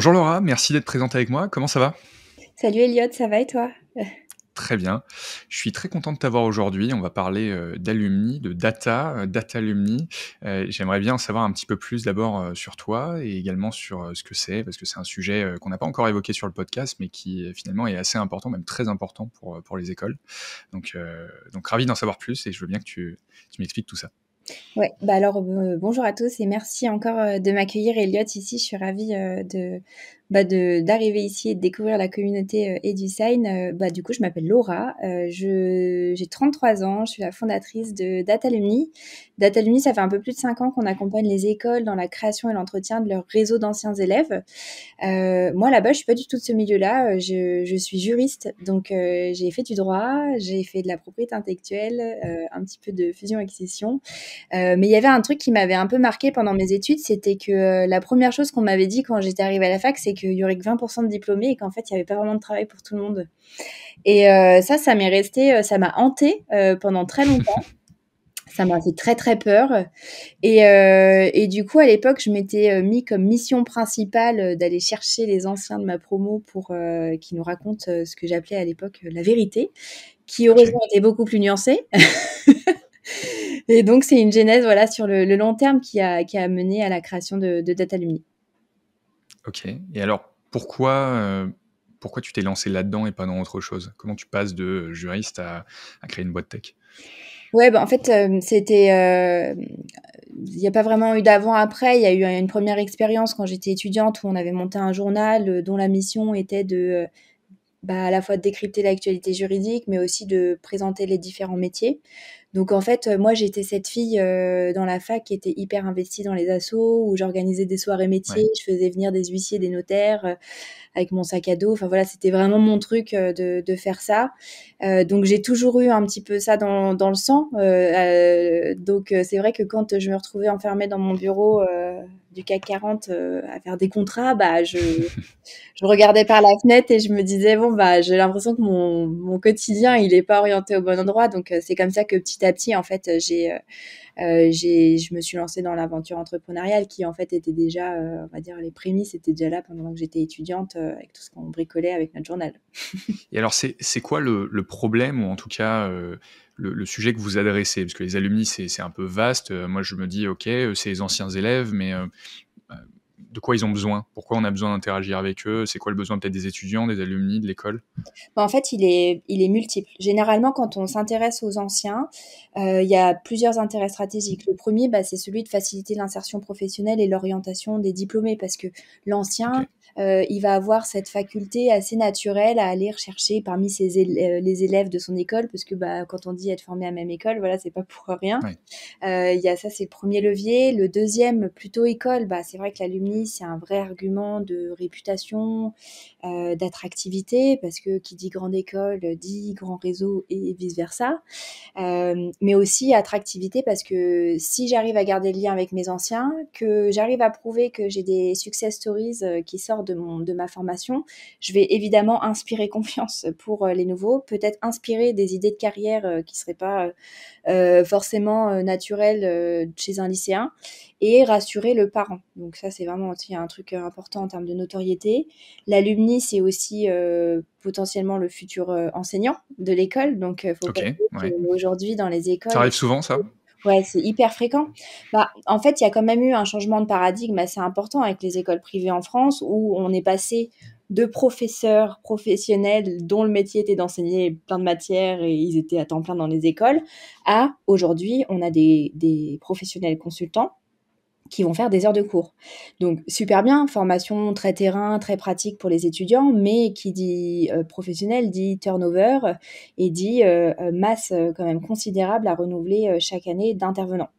Bonjour Laura, merci d'être présente avec moi. Comment ça va? Salut Elliot, ça va et toi? Très bien. Je suis très content de t'avoir aujourd'hui. On va parler, d'alumni, de data, data alumni. J'aimerais bien en savoir un petit peu plus d'abord, sur toi et également sur, ce que c'est, parce que c'est un sujet, qu'on n'a pas encore évoqué sur le podcast, mais qui, finalement est assez important, même très important pour les écoles. Donc ravi d'en savoir plus et je veux bien que tu m'expliques tout ça. Ouais, bonjour à tous et merci encore de m'accueillir Elliot ici. Je suis ravie d'arriver ici et de découvrir la communauté EduSign. Du coup, je m'appelle Laura, j'ai 33 ans, je suis la fondatrice de Datalumni. Datalumni, ça fait un peu plus de 5 ans qu'on accompagne les écoles dans la création et l'entretien de leur réseau d'anciens élèves. Moi, là-bas, je suis pas du tout de ce milieu-là. Je suis juriste, donc j'ai fait du droit, j'ai fait de la propriété intellectuelle, un petit peu de fusion-acquisition. Mais il y avait un truc qui m'avait un peu marqué pendant mes études, c'était que la première chose qu'on m'avait dit quand j'étais arrivée à la fac, c'est qu'il y aurait que 20% de diplômés et qu'en fait, il y avait pas vraiment de travail pour tout le monde. Et ça m'est resté, ça m'a hanté pendant très longtemps. Ça m'a fait très très peur. Et du coup, à l'époque, je m'étais mis comme mission principale d'aller chercher les anciens de ma promo pour qu'ils nous racontent ce que j'appelais à l'époque la vérité, qui OK. heureusement était beaucoup plus nuancée. Et donc, c'est une genèse voilà, sur le long terme qui a mené à la création de Datalumni. OK. Et alors pourquoi tu t'es lancé là-dedans et pas dans autre chose? Comment tu passes de, juriste à créer une boîte tech? Ouais, en fait, il n'y a pas vraiment eu d'avant-après. Il y a eu une première expérience quand j'étais étudiante où on avait monté un journal dont la mission était de à la fois de décrypter l'actualité juridique, mais aussi de présenter les différents métiers. Donc en fait, moi j'étais cette fille dans la fac qui était hyper investie dans les assos, où j'organisais des soirées métiers, Ouais. je faisais venir des huissiers, des notaires avec mon sac à dos. Enfin voilà, c'était vraiment mon truc de faire ça. Donc j'ai toujours eu un petit peu ça dans le sang. Donc c'est vrai que quand je me retrouvais enfermée dans mon bureau du CAC 40 à faire des contrats, je regardais par la fenêtre et je me disais bon j'ai l'impression que mon quotidien il est pas orienté au bon endroit. Donc c'est comme ça que petit à petit en fait je me suis lancée dans l'aventure entrepreneuriale qui en fait était déjà on va dire les prémices étaient déjà là pendant que j'étais étudiante avec tout ce qu'on bricolait avec notre journal. Et alors c'est quoi le problème ou en tout cas, le sujet que vous adressez? Parce que les alumni, c'est un peu vaste. Moi, je me dis: «OK, c'est les anciens élèves», mais heu, de quoi ils ont besoin? Pourquoi on a besoin d'interagir avec eux? C'est quoi le besoin peut-être des étudiants, des alumni, de l'école? En fait, il est multiple. Généralement, quand on s'intéresse aux anciens, il y a plusieurs intérêts stratégiques. Le premier, c'est celui de faciliter l'insertion professionnelle et l'orientation des diplômés parce que l'ancien, OK. il va avoir cette faculté assez naturelle à aller rechercher parmi les élèves de son école parce que quand on dit être formé à la même école, voilà, c'est pas pour rien. Ouais. Il y a ça, c'est le premier levier. Le deuxième, plutôt école, c'est vrai que l'alumni, c'est un vrai argument de réputation, d'attractivité, parce que qui dit grande école dit grand réseau et vice-versa. Mais aussi attractivité, parce que si j'arrive à garder le lien avec mes anciens, que j'arrive à prouver que j'ai des success stories qui sortent de ma formation, je vais évidemment inspirer confiance pour les nouveaux, peut-être inspirer des idées de carrière qui seraient pas forcément naturel chez un lycéen et rassurer le parent. Donc ça, c'est vraiment aussi un truc important en termes de notoriété. L'alumni, c'est aussi potentiellement le futur enseignant de l'école. Donc, faut pas OK, oublier ouais. qu'aujourd'hui, dans les Ça écoles, arrive souvent ça? ouais, c'est hyper fréquent. En fait, il y a quand même eu un changement de paradigme assez important avec les écoles privées en France où on est passé de professeurs professionnels dont le métier était d'enseigner plein de matières et ils étaient à temps plein dans les écoles à aujourd'hui, on a des professionnels consultants qui vont faire des heures de cours. Donc super bien, formation très terrain, très pratique pour les étudiants, mais qui dit professionnel dit turnover et dit masse quand même considérable à renouveler chaque année d'intervenants.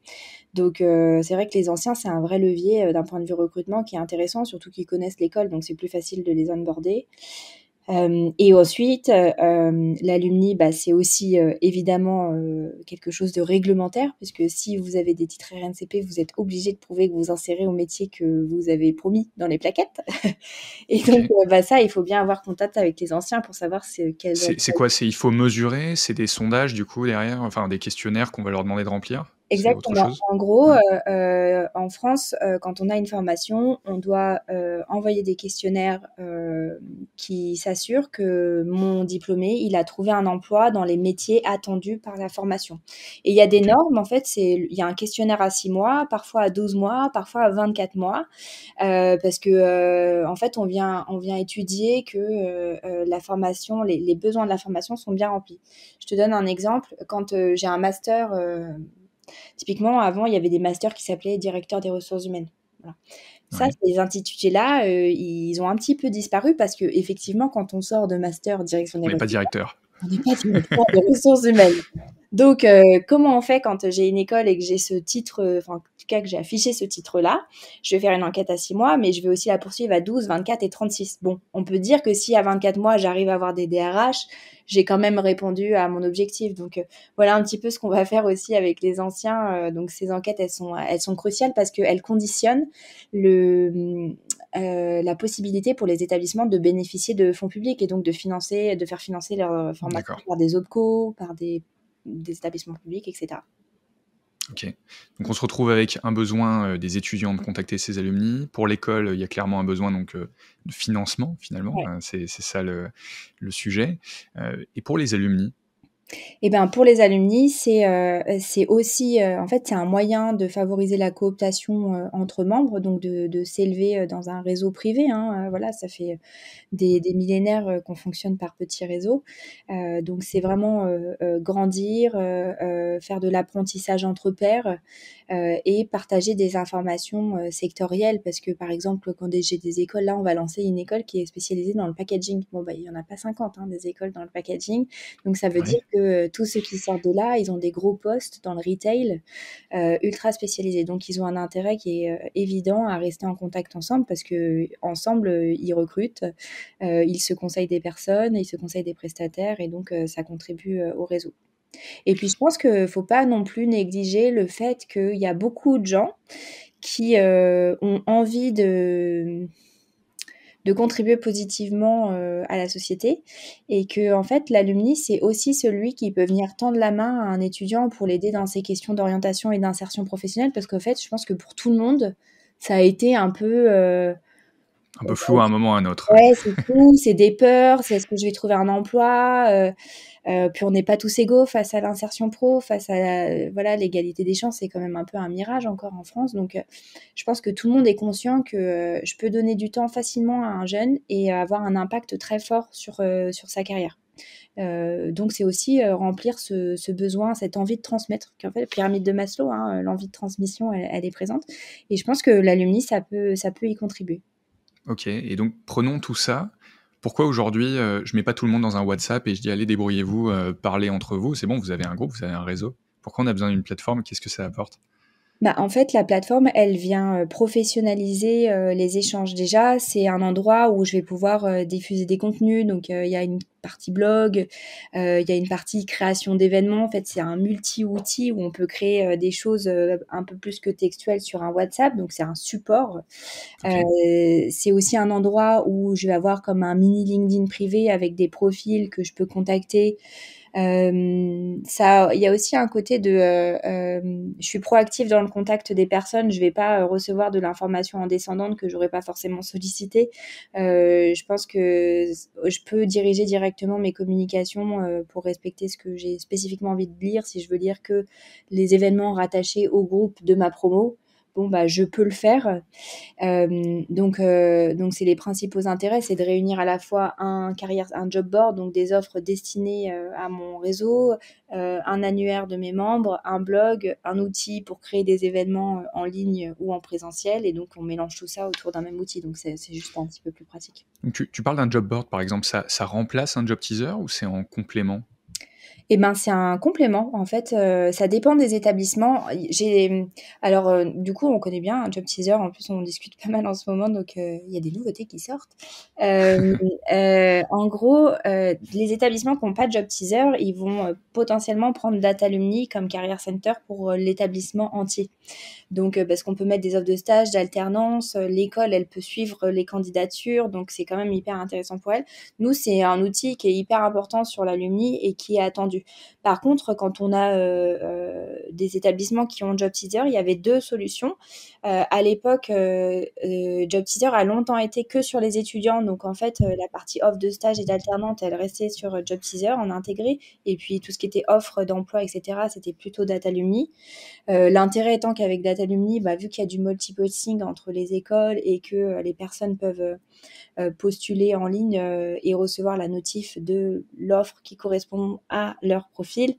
Donc c'est vrai que les anciens, c'est un vrai levier d'un point de vue recrutement qui est intéressant, surtout qu'ils connaissent l'école, donc c'est plus facile de les onboarder. Et ensuite, l'alumni, c'est aussi évidemment quelque chose de réglementaire, puisque si vous avez des titres RNCP, vous êtes obligé de prouver que vous insérez au métier que vous avez promis dans les plaquettes. Et donc, OK. ça, il faut bien avoir contact avec les anciens pour savoir quels C'est quoi? Il faut mesurer? C'est des sondages du coup derrière? Enfin des questionnaires qu'on va leur demander de remplir? C'est autre Exactement. chose? En gros, Ouais, en France, quand on a une formation, on doit, envoyer des questionnaires, qui s'assurent que mon diplômé, il a trouvé un emploi dans les métiers attendus par la formation. Et il y a des OK. normes, en fait, il y a un questionnaire à 6 mois, parfois à 12 mois, parfois à 24 mois, parce que, en fait, on vient étudier que, la formation, les besoins de la formation sont bien remplis. Je te donne un exemple, quand, j'ai un master, typiquement, avant, il y avait des masters qui s'appelaient directeur des ressources humaines. Voilà. Ça, Ouais. ces intitulés-là, ils ont un petit peu disparu parce qu'effectivement, quand on sort de master direction des On n'est pas ressources, directeur. on n'est pas directeur des ressources humaines. Donc, comment on fait quand j'ai une école et que j'ai ce titre, enfin, en tout cas, que j'ai affiché ce titre-là? Je vais faire une enquête à 6 mois, mais je vais aussi la poursuivre à 12, 24 et 36. Bon, on peut dire que si à 24 mois, j'arrive à avoir des DRH, j'ai quand même répondu à mon objectif. Donc, voilà un petit peu ce qu'on va faire aussi avec les anciens. Donc, ces enquêtes, elles sont cruciales parce qu'elles conditionnent la possibilité pour les établissements de bénéficier de fonds publics et donc de faire financer leur formation D'accord. par des OPCO, par des établissements publics, etc. OK. Donc on se retrouve avec un besoin, des étudiants de contacter ces alumni. Pour l'école, il y a clairement un besoin donc, de financement finalement, Ouais. c'est ça le sujet. Et pour les alumni? Et ben, pour les alumni, c'est aussi, en fait, c'est un moyen de favoriser la cooptation, entre membres, donc de s'élever, dans un réseau privé, hein, voilà, ça fait des millénaires, qu'on fonctionne par petits réseaux. Donc c'est vraiment, grandir, faire de l'apprentissage entre pairs, et partager des informations, sectorielles. Parce que, par exemple, quand j'ai des écoles là, on va lancer une école qui est spécialisée dans le packaging. Bon, bah, il y en a pas 50, hein, des écoles dans le packaging. Donc ça veut dire Oui. que, tous ceux qui sortent de là, ils ont des gros postes dans le retail, ultra spécialisés. Donc ils ont un intérêt qui est, évident à rester en contact ensemble parce qu'ensemble, ils recrutent, ils se conseillent des personnes, ils se conseillent des prestataires et donc ça contribue, au réseau. Et puis je pense qu'il faut pas non plus négliger le fait qu'il y a beaucoup de gens qui, ont envie de contribuer positivement, à la société et que en fait l'alumni, c'est aussi celui qui peut venir tendre la main à un étudiant pour l'aider dans ses questions d'orientation et d'insertion professionnelle. Parce qu'en fait, je pense que pour tout le monde, ça a été un peu, Un peu flou à un moment ou à un autre, ouais. ouais, c'est fou, c'est des peurs, c'est: «Est-ce que je vais trouver un emploi?» Puis on n'est pas tous égaux face à l'insertion pro, face à voilà, l'égalité des chances, c'est quand même un peu un mirage encore en France. Donc, je pense que tout le monde est conscient que, je peux donner du temps facilement à un jeune et avoir un impact très fort sur sa carrière. Donc c'est aussi, remplir ce besoin, cette envie de transmettre, qu'en fait, la pyramide de Maslow, hein, l'envie de transmission, elle est présente et je pense que l'alumni, ça peut y contribuer. OK, et donc prenons tout ça. Pourquoi aujourd'hui, je mets pas tout le monde dans un WhatsApp et je dis: «Allez débrouillez-vous, parlez entre vous, c'est bon, vous avez un groupe, vous avez un réseau». Pourquoi on a besoin d'une plateforme? Qu'est-ce que ça apporte? Bah, en fait, la plateforme, elle vient, professionnaliser, les échanges. Déjà, c'est un endroit où je vais pouvoir, diffuser des contenus. Donc, il y a une partie blog, il y a une partie création d'événements. En fait, c'est un multi-outil où on peut créer, des choses, un peu plus que textuelles sur un WhatsApp. Donc c'est un support. OK. C'est aussi un endroit où je vais avoir comme un mini LinkedIn privé avec des profils que je peux contacter. Ça, il y a aussi un côté de, je suis proactive dans le contact des personnes. Je vais pas, recevoir de l'information en descendante que j'aurais pas forcément sollicitée. Je pense que je peux diriger directement mes communications, pour respecter ce que j'ai spécifiquement envie de lire. Si je veux lire que les événements rattachés au groupe de ma promo, bon, bah, je peux le faire. Donc c'est les principaux intérêts, c'est de réunir à la fois un job board, donc des offres destinées, à mon réseau, un annuaire de mes membres, un blog, un outil pour créer des événements, en ligne ou en présentiel et donc on mélange tout ça autour d'un même outil, donc c'est juste un petit peu plus pratique. Donc tu parles d'un job board par exemple, ça remplace un job teaser ou c'est en complément? Et ben, c'est un complément en fait, ça dépend des établissements. Alors, du coup, on connaît bien un job teaser, en plus on en discute pas mal en ce moment donc il y a des nouveautés qui sortent. Hem, En gros, les établissements qui ont pas de job teaser, ils vont, potentiellement prendre Datalumni comme carrière center pour, l'établissement entier. Donc, parce qu'on peut mettre des offres de stage, d'alternance, l'école, elle peut suivre les candidatures, donc c'est quand même hyper intéressant pour elle. Nous, c'est un outil qui est hyper important sur l'alumni et qui est attendu. dessus. Par contre, quand on a des établissements qui ont JobTeaser, il y avait deux solutions. À l'époque, JobTeaser a longtemps été que sur les étudiants. Donc, en fait, la partie offre de stage et d'alternante, elle restait sur JobTeaser en intégré. Et puis, tout ce qui était offre d'emploi, etc., c'était plutôt Datalumni. L'intérêt étant qu'avec Datalumni, vu qu'il y a du multiposting entre les écoles et que les personnes peuvent postuler en ligne et recevoir la notif de l'offre qui correspond à leur profil,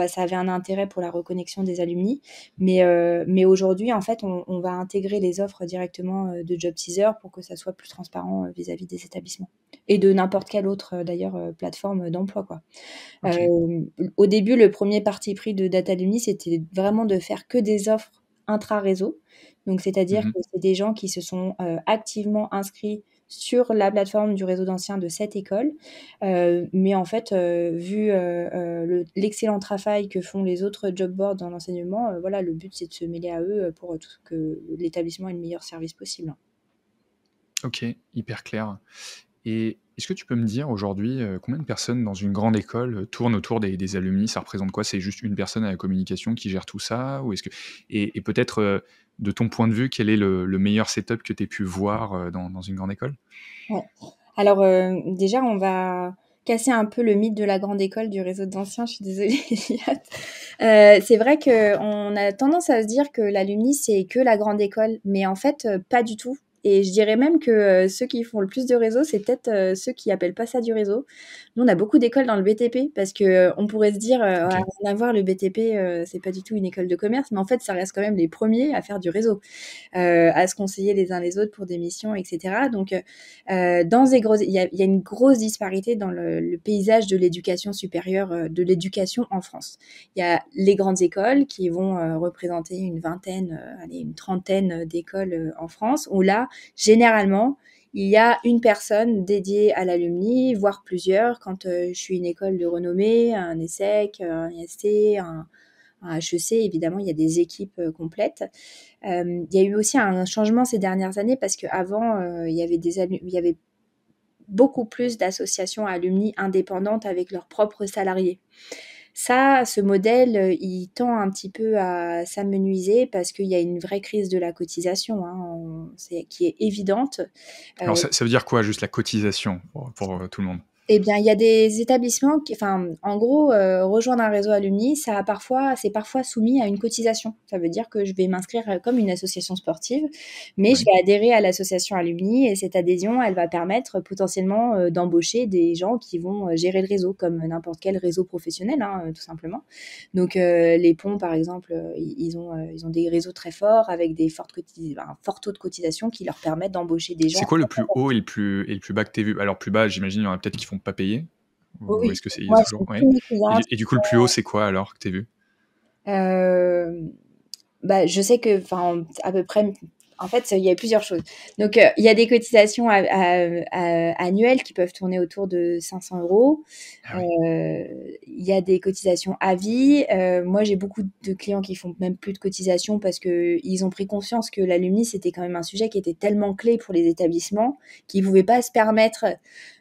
ça avait un intérêt pour la reconnexion des alumni. Mais aujourd'hui, en fait, on va intégrer les offres directement de JobTeaser pour que ça soit plus transparent vis-à-vis des établissements et de n'importe quelle autre, d'ailleurs, plateforme d'emploi, quoi. OK. Au début, le premier parti pris de Datalumni, c'était vraiment de faire que des offres intra-réseau. Donc, c'est-à-dire Mmh. que c'est des gens qui se sont activement inscrits sur la plateforme du réseau d'anciens de cette école. Mais en fait, vu l'excellent travail que font les autres job boards dans l'enseignement, voilà, le but, c'est de se mêler à eux pour que l'établissement ait le meilleur service possible. OK, hyper clair. Et est-ce que tu peux me dire aujourd'hui, combien de personnes dans une grande école, tournent autour des alumni? Ça représente quoi? C'est juste une personne à la communication qui gère tout ça? Ou est-ce que et peut-être, de ton point de vue, quel est le meilleur setup que tu aies pu voir, dans une grande école? Ouais. Alors, déjà, on va casser un peu le mythe de la grande école du réseau d'anciens. Je suis désolée, Eliade. C'est vrai qu'on a tendance à se dire que l'alumni, c'est que la grande école, mais en fait, pas du tout. Et je dirais même que ceux qui font le plus de réseau, c'est peut-être ceux qui appellent pas ça du réseau. Nous, on a beaucoup d'écoles dans le BTP parce que on pourrait se dire, OK. rien à voir, le BTP, c'est pas du tout une école de commerce, mais en fait, ça reste quand même les premiers à faire du réseau, à se conseiller les uns les autres pour des missions, etc. Donc, il y a une grosse disparité dans le paysage de l'éducation supérieure, de l'éducation en France. Il y a les grandes écoles qui vont représenter une vingtaine, allez, une trentaine d'écoles en France, où là, généralement, il y a une personne dédiée à l'alumni, voire plusieurs. Quand je suis une école de renommée, un ESSEC, un IST, un HEC, évidemment, il y a des équipes complètes. Il y a eu aussi un changement ces dernières années parce qu'avant, il y avait beaucoup plus d'associations alumni indépendantes avec leurs propres salariés. Ça, ce modèle, il tend un petit peu à s'amenuiser parce qu'il y a une vraie crise de la cotisation, hein, qui est évidente. Euh, Alors ça veut dire quoi, juste la cotisation pour, tout le monde? Eh bien, il y a des établissements en gros, rejoindre un réseau alumni, c'est parfois soumis à une cotisation. Ça veut dire que je vais m'inscrire comme une association sportive, mais je Oui. vais adhérer à l'association alumni et cette adhésion, elle va permettre potentiellement d'embaucher des gens qui vont gérer le réseau, comme n'importe quel réseau professionnel, hein, tout simplement. Donc, les ponts, par exemple, ils ont des réseaux très forts avec un fort taux de cotisation qui leur permettent d'embaucher des C'est gens. quoi le plus haut et le plus bas que tu vu? Alors plus bas, j'imagine, il y en a peut-être qui font pas payer? Ou Oui, est-ce que c'est il y a moi, je toujours suis ouais? tous mes clients. Et du coup, le plus haut, c'est quoi alors que tu vu? Hem, je sais que, à peu près, en fait, il y a plusieurs choses. Donc, il y a des cotisations annuelles qui peuvent tourner autour de 500 €. Ah oui. Il y a des cotisations à vie. Moi, j'ai beaucoup de clients qui font même plus de cotisations parce qu'ils ont pris conscience que l'alumni, c'était quand même un sujet qui était tellement clé pour les établissements qu'ils ne pouvaient pas se permettre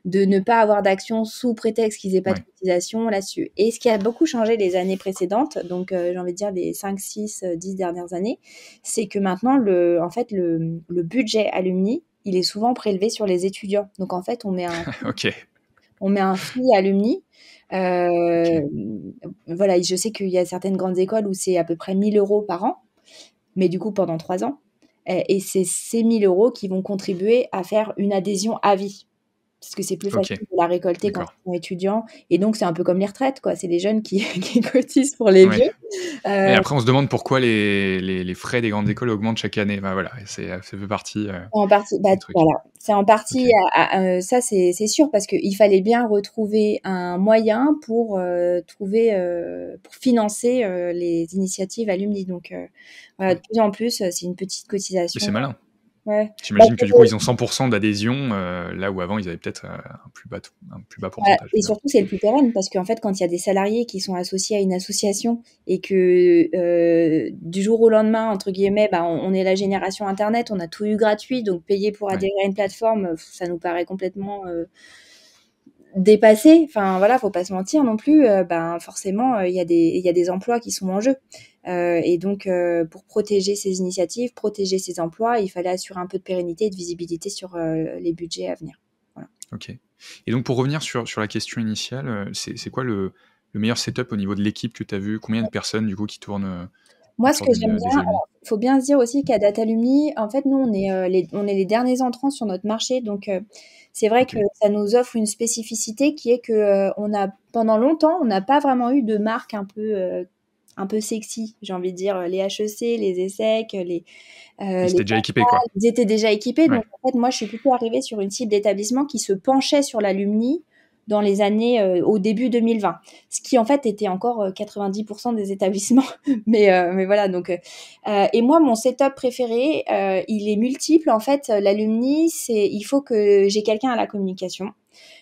de ne pas avoir d'action sous prétexte qu'ils n'aient pas de Ouais. cotisation là-dessus. Et ce qui a beaucoup changé les années précédentes, donc j'ai envie de dire les 5, 6, 10 dernières années, c'est que maintenant, en fait, le budget alumni, il est souvent prélevé sur les étudiants. Donc en fait, OK, on met un fee alumni. OK. Voilà, je sais qu'il y a certaines grandes écoles où c'est à peu près 1 000 € par an, mais du coup pendant 3 ans. Et c'est ces 1 000 € qui vont contribuer à faire une adhésion à vie. Parce que c'est plus OK, facile de la récolter quand d'accord. ils sont étudiants. Et donc, c'est un peu comme les retraites, quoi. C'est les jeunes qui, qui cotisent pour les Ouais. vieux. Et Euh, après on se demande pourquoi les frais des grandes écoles augmentent chaque année. Bah, voilà, ça fait partie, En partie, du truc. voilà, c'est en OK. partie, ça c'est sûr parce qu'il fallait bien retrouver un moyen pour financer les initiatives alumni. Donc voilà, de Ouais. plus en plus, c'est une petite Mais cotisation. c'est malin. Ouais. J'imagine que du coup, ils ont 100 d'adhésion, là où avant ils avaient peut-être, un plus bas Voilà, pourcentage, et évidemment. surtout, c'est le plus pérenne parce qu'en fait, quand il y a des salariés qui sont associés à une association et que du jour au lendemain, entre guillemets, on est la génération Internet, on a tout eu gratuit, donc payer pour Ouais. adhérer à une plateforme, ça nous paraît complètement dépassé. Enfin voilà, faut pas se mentir non plus. Ben forcément, il y a des emplois qui sont en jeu. Et donc, pour protéger ces initiatives, protéger ces emplois, il fallait assurer un peu de pérennité et de visibilité sur les budgets à venir. Voilà. OK. Et donc pour revenir sur la question initiale, c'est quoi le meilleur setup au niveau de l'équipe que tu as vu? Combien de personnes du coup qui tournent, Moi, ce autour que j'aime bien, des alumni? alors, il faut bien se dire aussi qu'à Datalumni, en fait, nous, on est les derniers entrants sur notre marché. Donc, c'est vrai que OK. ça nous offre une spécificité qui est que pendant longtemps, on n'a pas vraiment eu de marque un peu sexy, j'ai envie de dire, les HEC, les ESSEC, Ils les étaient déjà équipés, quoi? ils étaient déjà équipés. Ouais. Donc, en fait, moi, je suis plutôt arrivée sur une cible d'établissement qui se penchait sur l'alumni dans les années, au début 2020. Ce qui, en fait, était encore 90% des établissements. Mais voilà, donc, et moi, mon setup préféré, il est multiple. En fait, l'alumni, il faut que j'ai quelqu'un à la communication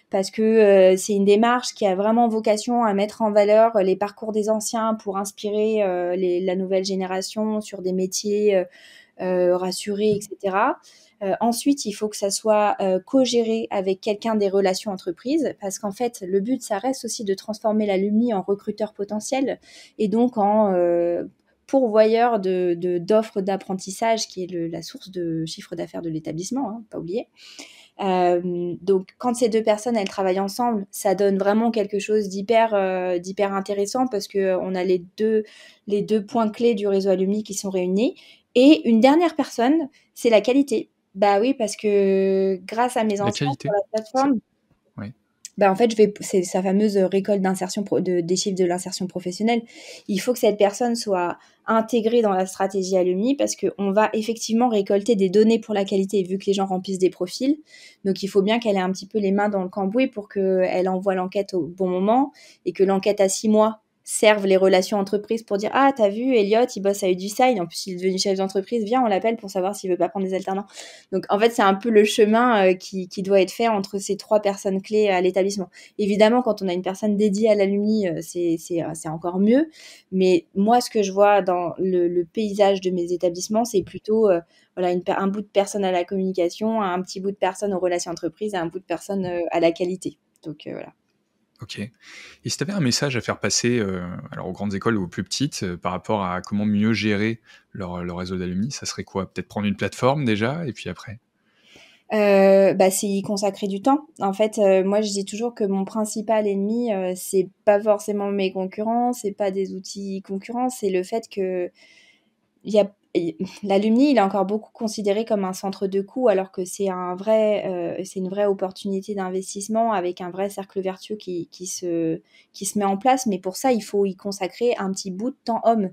parce que c'est une démarche qui a vraiment vocation à mettre en valeur les parcours des anciens pour inspirer la nouvelle génération sur des métiers rassurés, etc. Ensuite, il faut que ça soit co-géré avec quelqu'un des relations entreprises, parce qu'en fait, le but, ça reste aussi de transformer l'alumni en recruteur potentiel et donc en pourvoyeur d'offres d'apprentissage, qui est la source de chiffre d'affaires de l'établissement, hein, pas oublier. Donc, quand ces deux personnes, elles travaillent ensemble, ça donne vraiment quelque chose d'hyper intéressant parce que on a les deux points clés du réseau alumni qui sont réunis. Et une dernière personne, c'est la qualité. Bah oui, parce que grâce à mes La anciens sur qualité? la C'est plateforme, Ouais. bah en fait, c'est sa fameuse récolte des chiffres de l'insertion professionnelle. Il faut que cette personne soit intégrée dans la stratégie alumni parce qu'on va effectivement récolter des données pour la qualité vu que les gens remplissent des profils. Donc, il faut bien qu'elle ait un petit peu les mains dans le cambouis pour qu'elle envoie l'enquête au bon moment et que l'enquête à 6 mois serve les relations entreprises pour dire «Ah, t'as vu, Elliot, il bosse à Uduside, en plus il est devenu chef d'entreprise, viens, on l'appelle pour savoir s'il veut pas prendre des alternants». Donc, en fait, c'est un peu le chemin qui doit être fait entre ces trois personnes clés à l'établissement. Évidemment, quand on a une personne dédiée à l'alumni, c'est encore mieux. Mais moi, ce que je vois dans le paysage de mes établissements, c'est plutôt voilà, un bout de personne à la communication, un petit bout de personne aux relations entreprises et un bout de personne à la qualité. Donc, voilà. OK. Et si tu avais un message à faire passer, alors aux grandes écoles ou aux plus petites, par rapport à comment mieux gérer leur réseau d'alumni, ça serait quoi? Peut-être prendre une plateforme déjà et puis après? Bah, c'est y consacrer du temps. En fait, moi, je dis toujours que mon principal ennemi, c'est pas forcément mes concurrents, c'est pas des outils concurrents, c'est le fait que il y a l'alumni, il est encore beaucoup considéré comme un centre de coût alors que c'est une vraie opportunité d'investissement avec un vrai cercle vertueux qui se met en place. Mais pour ça, il faut y consacrer un petit bout de temps homme.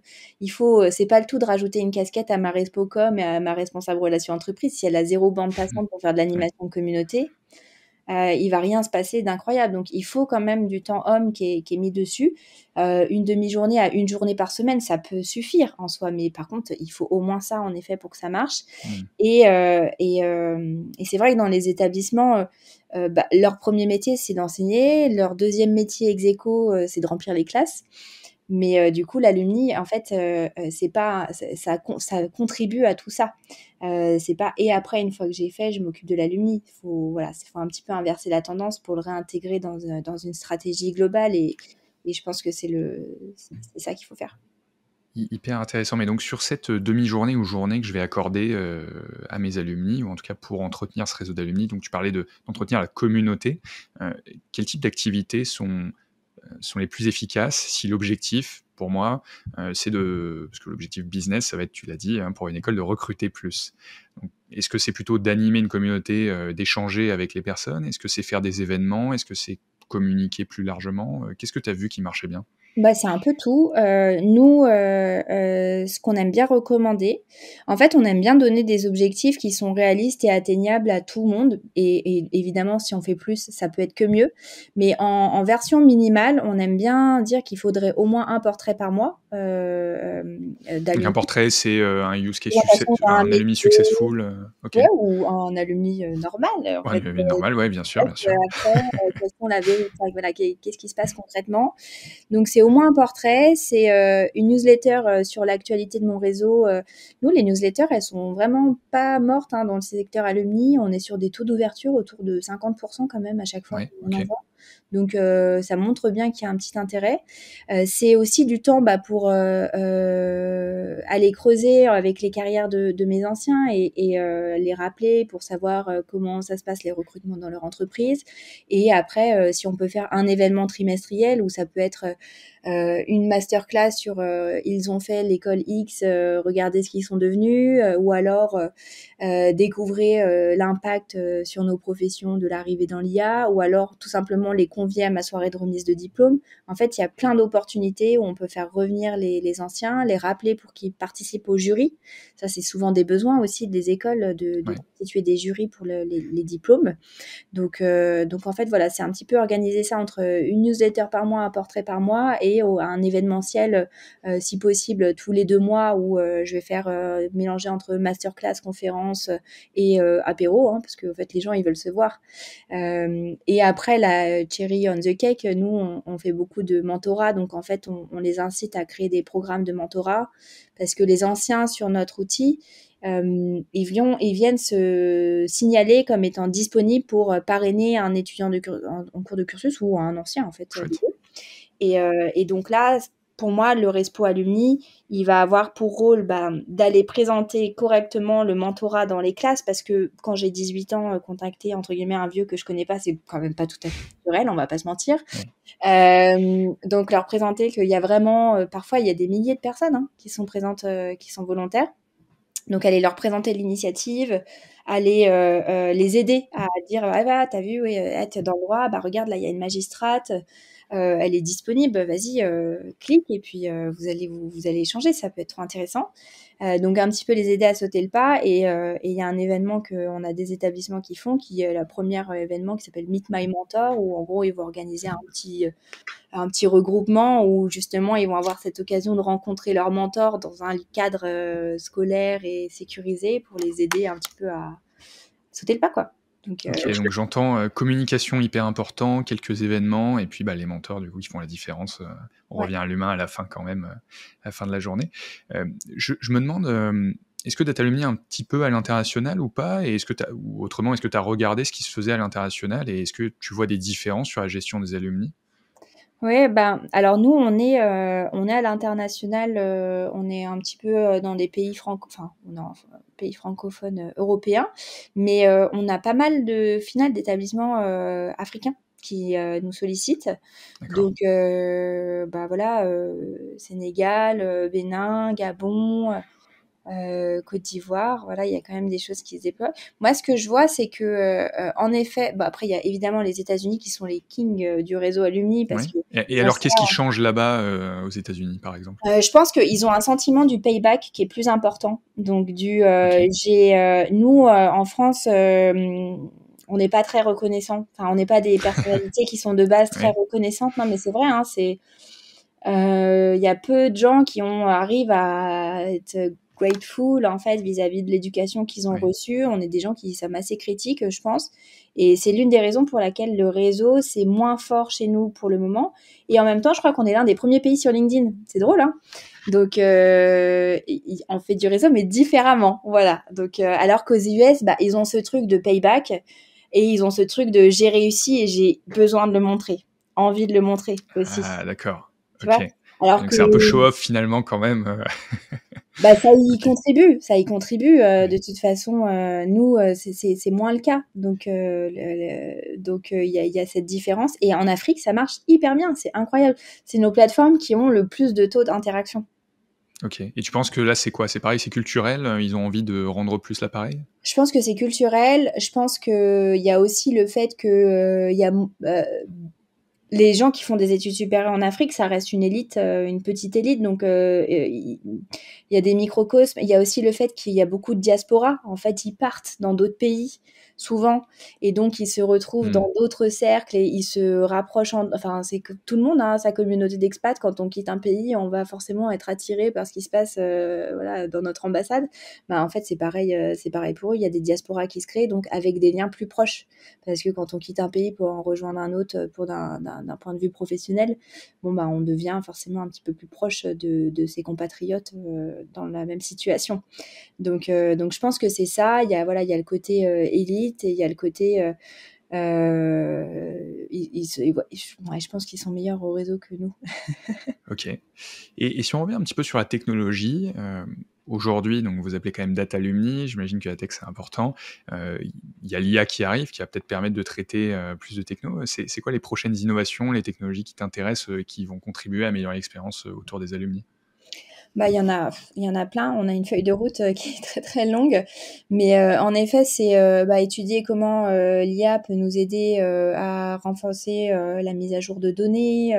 C'est pas le tout de rajouter une casquette à ma respocom et à ma responsable relation entreprise si elle a 0 bande passante pour faire de Ouais. l'animation de communauté. Il va rien se passer d'incroyable. Donc, il faut quand même du temps homme qui est mis dessus. Une demi-journée à une journée par semaine, ça peut suffire en soi. Mais par contre, il faut au moins ça, en effet, pour que ça marche. Mmh. Et c'est vrai que dans les établissements, bah, leur premier métier, c'est d'enseigner. Leur deuxième métier ex aequo, c'est de remplir les classes. Mais du coup, l'alumni, en fait, c'est pas, ça contribue à tout ça. C'est pas et après, une fois que j'ai fait, je m'occupe de l'alumni. Voilà, faut un petit peu inverser la tendance pour le réintégrer dans une stratégie globale et je pense que c'est ça qu'il faut faire. Hyper intéressant. Mais donc sur cette demi-journée ou journée que je vais accorder, à mes alumni, ou en tout cas pour entretenir ce réseau d'alumni, donc tu parlais d'entretenir la communauté, quel type d'activités sont les plus efficaces si l'objectif, pour moi, c'est parce que l'objectif business, ça va être, tu l'as dit, hein, pour une école, de recruter plus. Donc, est-ce que c'est plutôt d'animer une communauté, d'échanger avec les personnes? Est-ce que c'est faire des événements? Est-ce que c'est communiquer plus largement? Qu'est-ce que tu as vu qui marchait bien? Bah, c'est un peu tout. Nous, ce qu'on aime bien recommander, en fait, on aime bien donner des objectifs qui sont réalistes et atteignables à tout le monde. Et évidemment, si on fait plus, ça peut être que mieux. Mais en version minimale, on aime bien dire qu'il faudrait au moins un portrait par mois Donc un d'alumni. portrait, c'est, un use case Présentation d'un un alumni métier, successful, OK. ouais, ou un alumni normal, en Ouais, fait. normal, ouais, bien sûr, bien sûr. Après, quelles sont enfin, voilà, qu'est-ce qui se passe concrètement. Donc c'est au moins un portrait, c'est une newsletter sur l'actualité de mon réseau. Nous, les newsletters, elles sont vraiment pas mortes hein, dans le secteur alumni. On est sur des taux d'ouverture autour de 50% quand même à chaque fois Ouais, qu'on en OK. envoie. Donc, ça montre bien qu'il y a un petit intérêt. C'est aussi du temps pour aller creuser avec les carrières de mes anciens et les rappeler pour savoir comment ça se passe les recrutements dans leur entreprise. Et après, si on peut faire un événement trimestriel où ça peut être une masterclass sur ils ont fait l'école X, regardez ce qu'ils sont devenus, ou alors découvrir l'impact sur nos professions de l'arrivée dans l'IA, ou alors tout simplement les convier à ma soirée de remise de diplôme. En fait, il y a plein d'opportunités où on peut faire revenir les anciens, les rappeler pour qu'ils participent au jury. Ça, c'est souvent des besoins aussi des écoles de Ouais. constituer des jurys pour les diplômes. Donc en fait, voilà, c'est un petit peu organiser ça entre une newsletter par mois, un portrait par mois et un événementiel, si possible, tous les 2 mois où je vais faire mélanger entre masterclass, conférence et apéro, hein, parce que en fait, les gens, ils veulent se voir. Et après, la cherry on the cake, nous, on fait beaucoup de mentorat. Donc, en fait, on les incite à créer des programmes de mentorat parce que les anciens sur notre outil, ils viennent se signaler comme étant disponibles pour parrainer un étudiant en cours de cursus ou un ancien, en fait. Chouette. Et donc là, pour moi, le Respo Alumni, il va avoir pour rôle d'aller présenter correctement le mentorat dans les classes, parce que quand j'ai 18 ans, contacter, entre guillemets, un vieux que je connais pas, c'est quand même pas tout à fait naturel, on va pas se mentir. Oui. Donc leur présenter qu'il y a vraiment, parfois, il y a des milliers de personnes qui sont présentes, qui sont volontaires. Donc, aller leur présenter l'initiative, aller les aider à dire ah bah t'as vu, oui, t'es dans le droit, bah regarde là il y a une magistrate, elle est disponible, vas-y clique et puis vous allez échanger, ça peut être trop intéressant. Donc un petit peu les aider à sauter le pas et il y a un événement qu'on a des établissements qui font, qui est le premier événement qui s'appelle Meet My Mentor, où en gros ils vont organiser un petit regroupement où justement ils vont avoir cette occasion de rencontrer leurs mentors dans un cadre scolaire et sécurisé pour les aider un petit peu à sauter le pas, quoi. Donc, Ok, donc j'entends communication hyper important, quelques événements, et puis les mentors, du coup, qui font la différence. On ouais. revient à l'humain à la fin quand même, à la fin de la journée. Je me demande, est-ce que Datalumni est un petit peu à l'international ou pas? Et ou autrement, est-ce que tu as regardé ce qui se faisait à l'international, et est-ce que tu vois des différences sur la gestion des alumni? Ouais, alors nous, on est à l'international, on est un petit peu dans des pays pays francophones européens, mais on a pas mal de finales d'établissements africains qui nous sollicitent. D'accord. Donc, voilà, Sénégal, Bénin, Gabon, Côte d'Ivoire, voilà, il y a quand même des choses qui se déploient. Moi, ce que je vois, c'est que, en effet, après, il y a évidemment les États-Unis qui sont les kings du réseau Alumni parce Oui. que Et ils ont alors, ça. qu'est-ce qui change là-bas, aux États-Unis, par exemple? Je pense qu'ils ont un sentiment du payback qui est plus important. Donc, Ok. nous, en France, on n'est pas très reconnaissants. Enfin, on n'est pas des personnalités qui sont de base très Oui. reconnaissantes. Non, mais c'est vrai, hein, il y a peu de gens qui arrivent à être grateful en fait vis-à-vis de l'éducation qu'ils ont Oui. reçue. On est des gens qui sommes assez critiques, je pense, et c'est l'une des raisons pour laquelle le réseau c'est moins fort chez nous pour le moment. Et en même temps, je crois qu'on est l'un des premiers pays sur LinkedIn. C'est drôle, hein? Donc, on fait du réseau, mais différemment, voilà. Donc, alors qu'aux US, ils ont ce truc de payback et ils ont ce truc de j'ai réussi et j'ai besoin de le montrer, envie de le montrer aussi. Ah, d'accord. Tu vois? Ok. Alors Donc que c'est un peu show-off finalement quand même. Ok. ça y contribue, Ouais. de toute façon, nous, c'est moins le cas. Donc il y a cette différence et en Afrique, ça marche hyper bien, c'est incroyable. C'est nos plateformes qui ont le plus de taux d'interaction. Ok. Et tu penses que là c'est quoi? C'est pareil, c'est culturel? Ils ont envie de rendre plus l'appareil? Je pense que c'est culturel, je pense qu'il y a aussi le fait que, il y a les gens qui font des études supérieures en Afrique, ça reste une élite, une petite élite. Donc, il y a des microcosmes. Il y a aussi le fait qu'il y a beaucoup de diaspora. En fait, ils partent dans d'autres pays, souvent. Et donc, ils se retrouvent Hmm. dans d'autres cercles et ils se rapprochent. Enfin, c'est que tout le monde a sa communauté d'expats. Quand on quitte un pays, on va forcément être attiré par ce qui se passe voilà, dans notre ambassade. En fait, c'est pareil pour eux. Il y a des diasporas qui se créent, donc avec des liens plus proches. Parce que quand on quitte un pays pour en rejoindre un autre, d'un point de vue professionnel, on devient forcément un petit peu plus proche de ses compatriotes dans la même situation. Donc je pense que c'est ça. Il y a le côté élite et il y a le côté Ouais, je pense qu'ils sont meilleurs au réseau que nous. OK. Et si on revient un petit peu sur la technologie, aujourd'hui, donc vous appelez quand même Datalumni, j'imagine que la tech, c'est important. Il y a l'IA qui arrive, qui va peut-être permettre de traiter, plus de techno. C'est quoi les prochaines innovations, les technologies qui t'intéressent, qui vont contribuer à améliorer l'expérience, autour des alumni? Bah, il y en a plein. On a une feuille de route, qui est très, très longue. Mais, en effet, c'est, bah, étudier comment, l'IA peut nous aider, à renforcer, la mise à jour de données,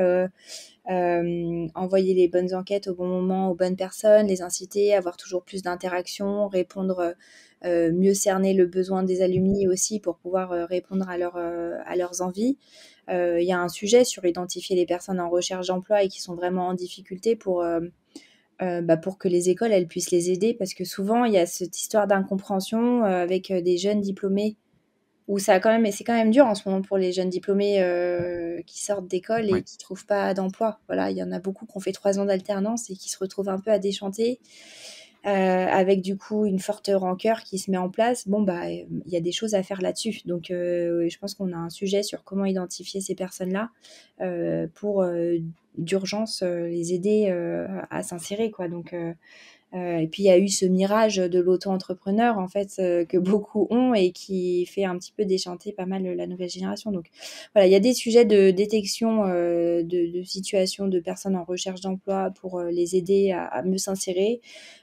envoyer les bonnes enquêtes au bon moment aux bonnes personnes, les inciter à avoir toujours plus d'interactions, répondre, mieux cerner le besoin des alumni aussi pour pouvoir, répondre à leurs envies. Il y a un sujet sur identifier les personnes en recherche d'emploi et qui sont vraiment en difficulté bah, pour que les écoles, elles puissent les aider. Parce que souvent, il y a cette histoire d'incompréhension, avec, des jeunes diplômés où ça a quand même et c'est quand même dur en ce moment pour les jeunes diplômés, qui sortent d'école et Ouais. qui trouvent pas d'emploi. Voilà, il y en a beaucoup qui ont fait 3 ans d'alternance et qui se retrouvent un peu à déchanter, avec du coup une forte rancœur qui se met en place. Bon, bah, il y a des choses à faire là-dessus. Donc, je pense qu'on a un sujet sur comment identifier ces personnes-là, pour, d'urgence, les aider, à s'insérer, quoi. Donc, et puis il y a eu ce mirage de l'auto-entrepreneur en fait, que beaucoup ont et qui fait un petit peu déchanter pas mal, la nouvelle génération. Donc voilà, il y a des sujets de détection, de situations de personnes en recherche d'emploi pour, les aider à mieux s'insérer.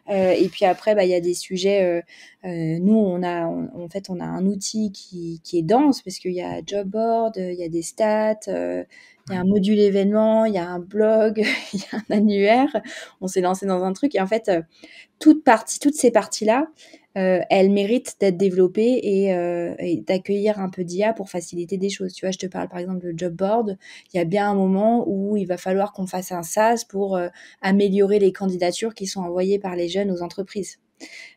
Et puis après, bah, il y a des sujets, nous en fait, on a un outil qui est dense parce qu'il y a job board, il y a des stats, il y a Ouais. un module événement, il y a un blog, il y a un annuaire. On s'est lancé dans un truc et en fait, toutes ces parties-là, elles méritent d'être développées et d'accueillir un peu d'IA pour faciliter des choses. Tu vois, je te parle par exemple de job board. Il y a bien un moment où il va falloir qu'on fasse un SaaS pour améliorer les candidatures qui sont envoyées par les jeunes aux entreprises.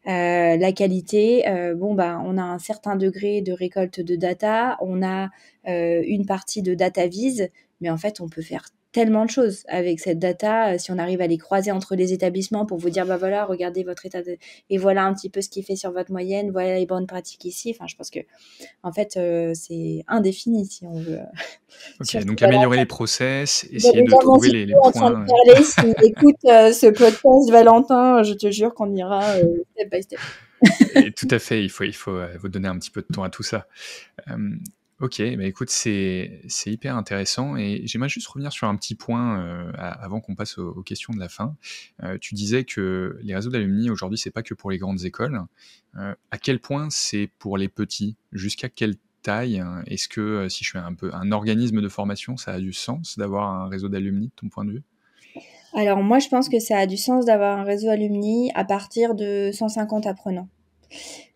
La qualité, bon bah, on a un certain degré de récolte de data, on a une partie de data vise, mais en fait, on peut faire tellement de choses avec cette data. Si on arrive à les croiser entre les établissements pour vous dire, bah voilà, regardez votre état de, et voilà un petit peu ce qui fait sur votre moyenne, voilà les bonnes pratiques ici. Enfin, je pense que en fait, c'est indéfini si on veut. OK, Surtout donc améliorer Valentin. les process, essayer de Déjà mon trouver les CTO en train de points, parler. S'il écoute ce podcast, Valentin, je te jure qu'on ira step by step. et tout à fait, il faut, vous donner un petit peu de temps à tout ça. Hem, OK, bah, écoute, c'est hyper intéressant et j'aimerais juste revenir sur un petit point, avant qu'on passe aux questions de la fin. Tu disais que les réseaux d'alumni aujourd'hui, c'est pas que pour les grandes écoles. À quel point c'est pour les petits? Jusqu'à quelle taille, hein? Est-ce que, si je suis un peu un organisme de formation, ça a du sens d'avoir un réseau d'alumni de ton point de vue? Alors moi, je pense que ça a du sens d'avoir un réseau alumni à partir de 150 apprenants.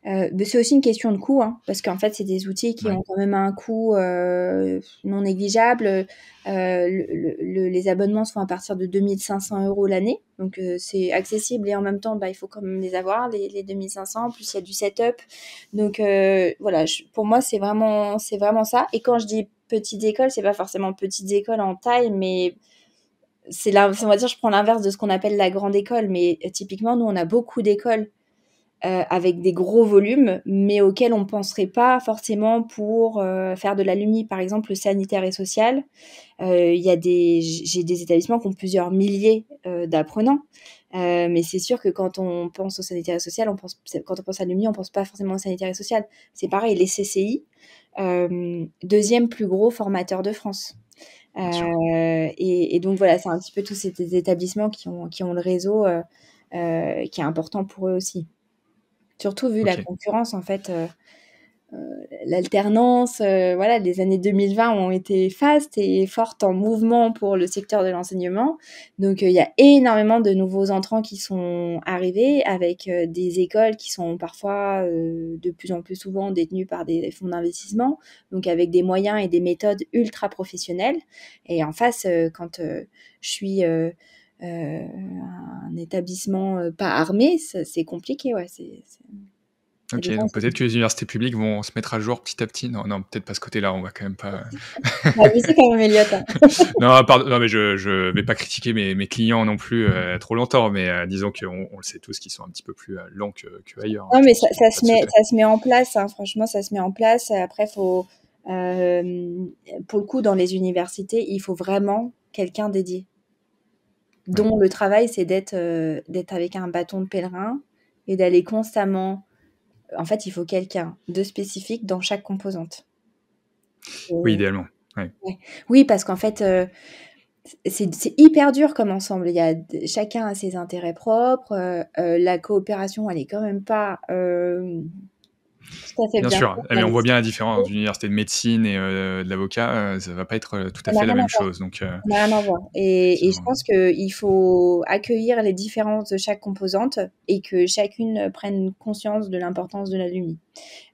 Mais c'est aussi une question de coût, hein, parce qu'en fait, c'est des outils qui Ouais. ont quand même un coût, non négligeable. Les abonnements sont à partir de 2 500 € l'année, donc c'est accessible et en même temps, bah, il faut quand même les avoir, les 2 500. En plus, il y a du setup. Donc voilà, pour moi, c'est vraiment ça. Et quand je dis petites écoles, c'est pas forcément petites écoles en taille, mais on va dire, je prends l'inverse de ce qu'on appelle la grande école. Mais typiquement, nous, on a beaucoup d'écoles avec des gros volumes, mais auxquels on ne penserait pas forcément pour faire de l'alumni. Par exemple, le sanitaire et social, j'ai des établissements qui ont plusieurs milliers d'apprenants. Mais c'est sûr que quand on pense au sanitaire et social, quand on pense à l'alumni, on ne pense pas forcément au sanitaire et social. C'est pareil, les CCI, deuxième plus gros formateur de France. Bien sûr. Et donc voilà, c'est un petit peu tous ces établissements qui ont le réseau qui est important pour eux aussi. Surtout vu la OK. concurrence en fait, l'alternance, voilà, les années 2020 ont été fastes et fortes en mouvement pour le secteur de l'enseignement. Donc, il y a énormément de nouveaux entrants qui sont arrivés avec, des écoles qui sont parfois, de plus en plus souvent détenues par des fonds d'investissement, donc avec des moyens et des méthodes ultra professionnelles. Et en face, quand, je suis, un établissement, pas armé, c'est compliqué, ouais, il y a OK, des donc enjeux. peut-être que les universités publiques vont se mettre à jour petit à petit. Non, non, peut-être pas ce côté-là, on va quand même pas. Tu as abusé quand même, Elliot, hein. Non, pardon, non, mais je vais pas critiquer mes clients non plus, trop longtemps, mais disons qu'on le sait tous qu'ils sont un petit peu plus, lents qu'ailleurs, hein. Non, Je mais pense ça, qu'il y a ça pas se de met, secret. ça se met en place, hein. Franchement, ça se met en place. Après, faut Pour le coup, dans les universités, il faut vraiment quelqu'un dédié, Ouais. dont le travail, c'est d'être avec un bâton de pèlerin et d'aller constamment. En fait, il faut quelqu'un de spécifique dans chaque composante. Oui, Et- idéalement. Ouais. ouais. Oui, parce qu'en fait, c'est hyper dur comme ensemble. Chacun a ses intérêts propres. La coopération, elle est quand même pas tout à fait Bien bien sûr, faite mais dans on les voit bien la différence universités. d'une université de médecine et de l'avocat, ça va pas être tout à Ça n'a fait la rien à même voir. chose. Donc, Ça n'a rien à voir. c'est Et je vraiment- pense qu'il faut accueillir les différences de chaque composante et que chacune prenne conscience de l'importance de l'alumni.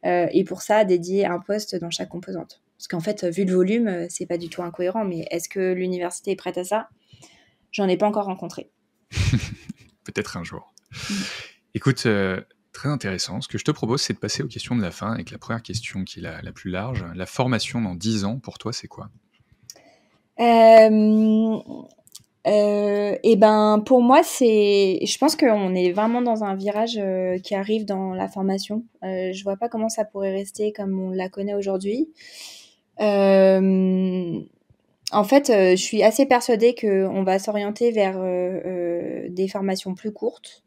Et pour ça, dédier un poste dans chaque composante. Parce qu'en fait, vu le volume, c'est pas du tout incohérent. Mais est-ce que l'université est prête à ça? J'en ai pas encore rencontré. peut-être un jour. Mm. Écoute, très intéressant. Ce que je te propose, c'est de passer aux questions de la fin avec la première question qui est la plus large. La formation dans 10 ans, pour toi, c'est quoi? Euh, et ben pour moi je pense qu'on est vraiment dans un virage qui arrive dans la formation. Je vois pas comment ça pourrait rester comme on la connaît aujourd'hui. Euh, En fait, je suis assez persuadée qu'on va s'orienter vers des formations plus courtes,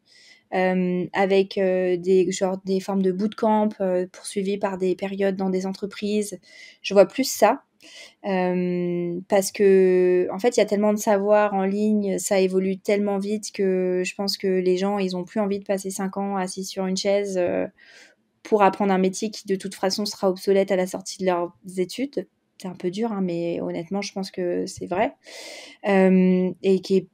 avec des formes de bootcamp poursuivies par des périodes dans des entreprises. Je vois plus ça. Parce que en fait, il y a tellement de savoir en ligne, ça évolue tellement vite que je pense que les gens, ils ont plus envie de passer 5 ans assis sur une chaise pour apprendre un métier qui de toute façon sera obsolète à la sortie de leurs études. C'est un peu dur, hein, mais honnêtement, je pense que c'est vrai. Et qui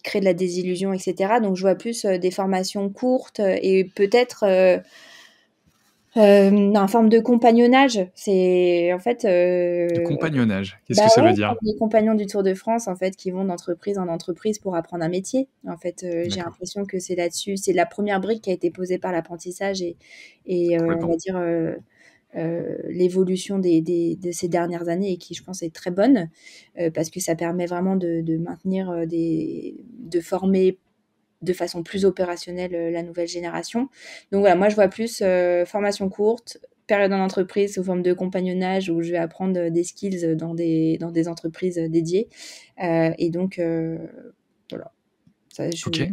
crée de la désillusion, etc. Donc, je vois plus des formations courtes et peut-être une forme de compagnonnage. C'est en fait, De compagnonnage, qu'est-ce bah que ça ouais, veut comme dire? les compagnons du Tour de France, en fait, qui vont d'entreprise en entreprise pour apprendre un métier. En fait, j'ai D'accord, l'impression que c'est là-dessus, c'est la première brique qui a été posée par l'apprentissage et on complètement. va dire l'évolution de ces dernières années et qui, je pense, est très bonne parce que ça permet vraiment de maintenir de former de façon plus opérationnelle la nouvelle génération. Donc voilà, moi je vois plus formation courte, période en entreprise sous forme de compagnonnage où je vais apprendre des skills dans des entreprises dédiées. Et donc voilà, ça, Ok,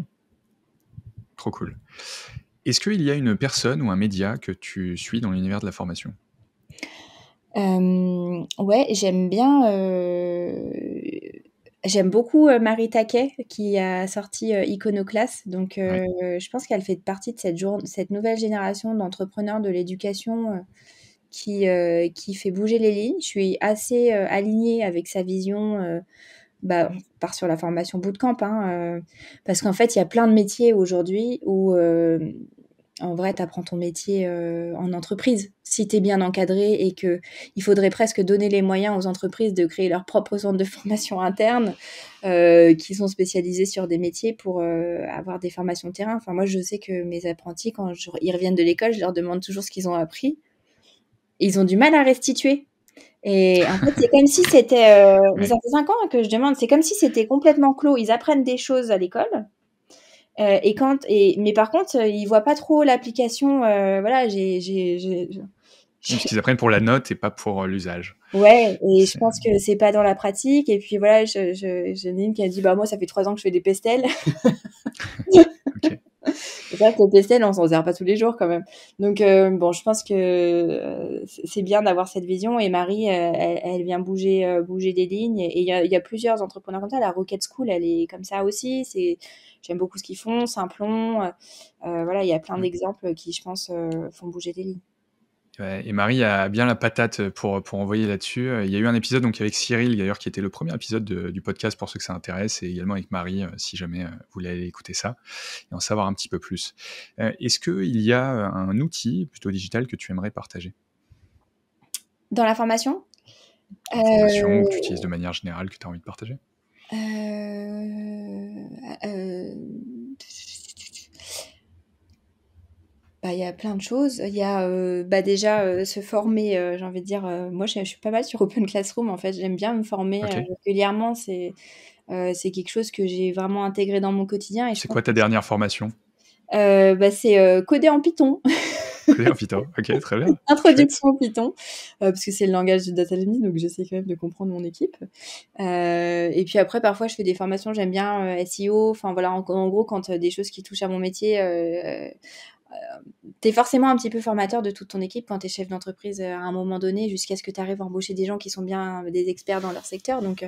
trop cool. Est-ce qu'il y a une personne ou un média que tu suis dans l'univers de la formation? Ouais, j'aime beaucoup Marie Taquet qui a sorti Iconoclasse. Donc, Ouais. je pense qu'elle fait partie de cette nouvelle génération d'entrepreneurs de l'éducation qui fait bouger les lignes. Je suis assez alignée avec sa vision. Bah, on part sur la formation bootcamp, hein, parce qu'en fait, il y a plein de métiers aujourd'hui où en vrai, tu apprends ton métier en entreprise. Si tu es bien encadré et que il faudrait presque donner les moyens aux entreprises de créer leur propre centre de formation interne qui sont spécialisés sur des métiers pour avoir des formations de terrain. Enfin, moi, je sais que mes apprentis, ils reviennent de l'école, je leur demande toujours ce qu'ils ont appris. Ils ont du mal à restituer. Et en fait, c'est comme si c'était... mais Ouais. ça fait 5 ans que je demande, c'est comme si c'était complètement clos. Ils apprennent des choses à l'école, mais par contre, ils voient pas trop l'application. Voilà, Oui, parce qu'ils apprennent pour la note et pas pour l'usage. ouais, et je C'est- pense que c'est pas dans la pratique. Et puis voilà, j'ai une qui a dit, bah moi, ça fait 3 ans que je fais des pestels. Ok. C'est vrai que les pestels, on s'en sert pas tous les jours quand même. Donc bon, je pense que c'est bien d'avoir cette vision. Et Marie, elle vient bouger des lignes. Et il y a plusieurs entrepreneurs comme ça. La Rocket School, elle est comme ça aussi. J'aime beaucoup ce qu'ils font. Simplon, voilà, il y a plein Ouais. d'exemples qui, je pense, font bouger des lignes. Ouais, et Marie a bien la patate pour envoyer là-dessus. Il y a eu un épisode donc avec Cyril d'ailleurs qui était le premier épisode du podcast pour ceux que ça intéresse et également avec Marie si jamais vous voulez aller écouter ça et en savoir un petit peu plus. Est-ce qu'il y a un outil plutôt digital que tu aimerais partager? Dans la formation, En formation euh, ou que tu utilises de manière générale que tu as envie de partager? euh, euh, bah, il y a plein de choses. Il y a bah, déjà se former, j'ai envie de dire, moi je suis pas mal sur Open Classroom en fait, j'aime bien me former Ok. régulièrement, c'est quelque chose que j'ai vraiment intégré dans mon quotidien et je C'est pense quoi ta dernière formation? bah, c'est coder en Python. Coder en Python. OK, très bien. Chouette. Introduction au Python, parce que c'est le langage de Datalymi, donc j'essaie quand même de comprendre mon équipe. Et puis après, parfois, je fais des formations, j'aime bien SEO. Enfin voilà, en gros, quand des choses qui touchent à mon métier, t'es forcément un petit peu formateur de toute ton équipe quand t'es chef d'entreprise à un moment donné, jusqu'à ce que tu arrives à embaucher des gens qui sont bien des experts dans leur secteur. Donc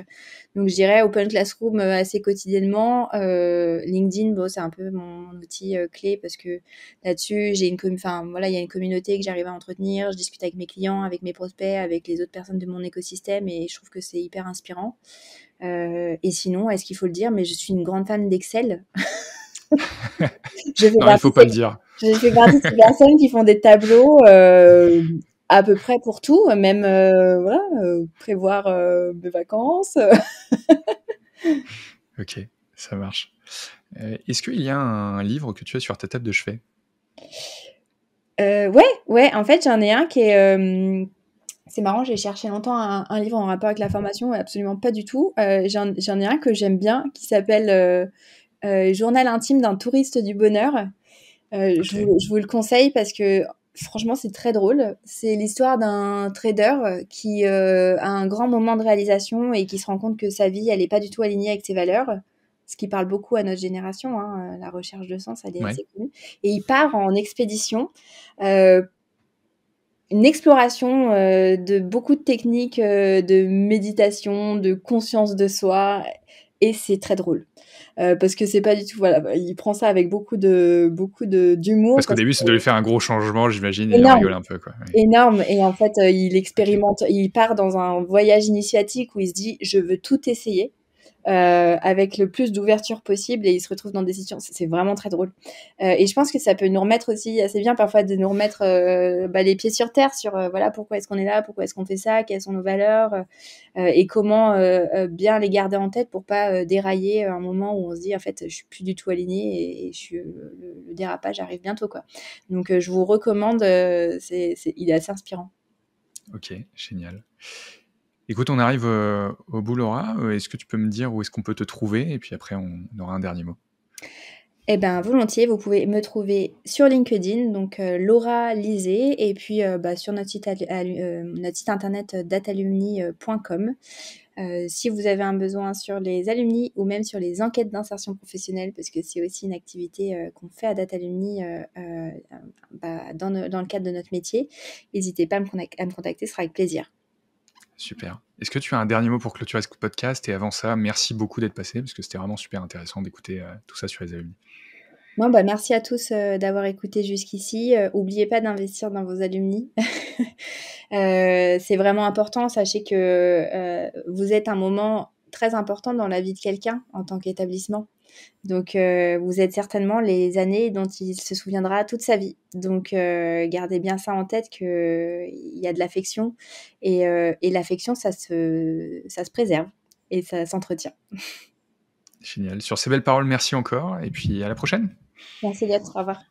je dirais Open Classroom assez quotidiennement. LinkedIn, bon, c'est un peu mon outil clé parce que là-dessus, enfin voilà, il y a une communauté que j'arrive à entretenir. Je discute avec mes clients, avec mes prospects, avec les autres personnes de mon écosystème et je trouve que c'est hyper inspirant. Et sinon, est-ce qu'il faut le dire, mais je suis une grande fan d'Excel. Je fais Non, il partie faut pas le dire. je fais partie de ces personnes qui font des tableaux à peu près pour tout, même voilà, prévoir mes vacances. OK, ça marche. Est-ce qu'il y a un livre que tu as sur ta table de chevet? Ouais, en fait, j'en ai un qui est. C'est marrant, j'ai cherché longtemps un livre en rapport avec la formation, absolument pas du tout. J'en ai un que j'aime bien qui s'appelle Journal intime d'un touriste du bonheur. OK. Je vous le conseille parce que franchement, c'est très drôle. C'est l'histoire d'un trader qui a un grand moment de réalisation et qui se rend compte que sa vie, elle n'est pas du tout alignée avec ses valeurs. Ce qui parle beaucoup à notre génération, hein, la recherche de sens, elle est Ouais. assez connue. Et il part en expédition, euh, une exploration de beaucoup de techniques de méditation, de conscience de soi, et c'est très drôle. Parce que c'est pas du tout, voilà, il prend ça avec beaucoup d'humour Parce qu'au parce que début, ça devait faire un gros changement, j'imagine, et c'est il en énorme, rigole un peu, quoi. Oui. énorme. Et en fait, il OK. expérimente, il part dans un voyage initiatique où il se dit, je veux tout essayer. Avec le plus d'ouverture possible et il se retrouve dans des situations, c'est vraiment très drôle. Et je pense que ça peut nous remettre aussi assez bien parfois de nous remettre les pieds sur terre sur voilà pourquoi est-ce qu'on est là, pourquoi est-ce qu'on fait ça, quelles sont nos valeurs et comment bien les garder en tête pour pas dérailler à un moment où on se dit en fait je suis plus du tout alignée et le dérapage arrive bientôt quoi. Donc je vous recommande, il est assez inspirant. OK, génial. Écoute, on arrive, au bout, Laura. Est-ce que tu peux me dire où est-ce qu'on peut te trouver? Et puis après, on aura un dernier mot. Eh ben, volontiers, vous pouvez me trouver sur LinkedIn, donc Laura Lisée, et puis sur notre site internet datalumni.com. Si vous avez un besoin sur les alumni ou même sur les enquêtes d'insertion professionnelle, parce que c'est aussi une activité qu'on fait à Datalumni dans le cadre de notre métier, n'hésitez pas à me contacter, ce sera avec plaisir. Super. Est-ce que tu as un dernier mot pour clôturer ce podcast? Et avant ça, merci beaucoup d'être passé, parce que c'était vraiment super intéressant d'écouter, tout ça sur les alumni. Non, merci à tous d'avoir écouté jusqu'ici. Oubliez pas d'investir dans vos alumni. C'est vraiment important. Sachez que vous êtes un moment très important dans la vie de quelqu'un en tant qu'établissement. Donc, vous êtes certainement les années dont il se souviendra toute sa vie. Donc, gardez bien ça en tête qu'il y a de l'affection et l'affection, ça se préserve et ça s'entretient. Génial. Sur ces belles paroles, merci encore et puis à la prochaine. Merci d'être. Au revoir.